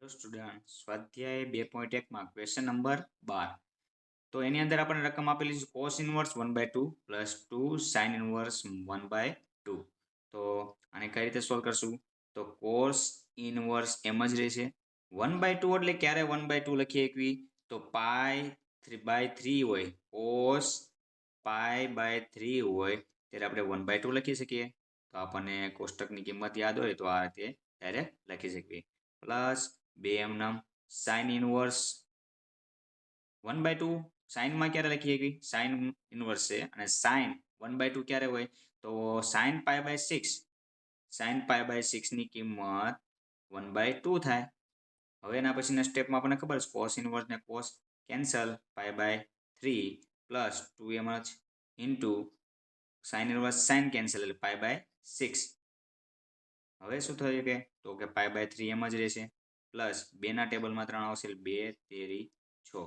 Hello student, સ્વાધ્યાય 2.1 માં question number 12. તો એની અંદર આપણને રકમ આપેલી છે cos inverse 1/2 plus 2 sin inverse 1/2. તો આને કઈ રીતે સોલ્વ કરશું? તો cos ઇનવર્સ એમ જ રહેશે. 1/2 એટલે ક્યારે 1/2 લખીએ એકવી? તો પાઈ 3/3 હોય, cos પાઈ/3 હોય ત્યારે આપણે 1/2 લખી શકીએ. તો આપણને કોષ્ટકની કિંમત યાદ હોય તો આ રીતે ડાયરેક્ટ લખી શકીએ. પ્લસ 2 એમનામ sin ઇનવર્સ 1/2 સાઇનમાં ક્યારે લખીએ કે sin ઇનવર્સ છે અને sin 1/2 ક્યારે હોય? તો sin π/6. sin π/6 ની કિંમત 1/2 થાય. હવે એના પછીના સ્ટેપમાં આપણને ખબર છે cos ઇનવર્સ ને cos કેન્સલ, π/3 પ્લસ 2m જ into sin inverse sin cancel એટલે π/6. હવે શું થયું કે તો કે π/3 એમ જ રહેશે. પ્લસ 2 ના ટેબલમાં 3 આવશે એટલે 2 તેરી 6.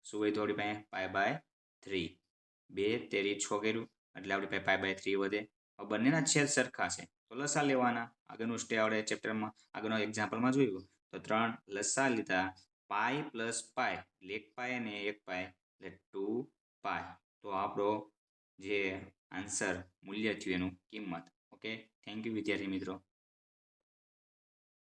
શું હોય તો આપણી પાસે π/3. 2 તેરી 6 કર્યું એટલે આપણી પાસે π/3 વધે. હવે બંનેના છેદ સરખા છે તો લસા લેવાના. આગળનું સ્ટેપ આપણે ચેપ્ટરમાં આગળનો એક્ઝામ્પલમાં જોયું તો 3 લસા લીધા. પાઈ પ્લસ પાઈ એટલે 1 પાઈ અને 1 પાઈ એટલે 2 પાઈ. તો આપણો જે આન્સર મૂલ્ય થયું એનું કિંમત. ઓકે, થેન્ક યુ વિદ્યાર્થી મિત્રો.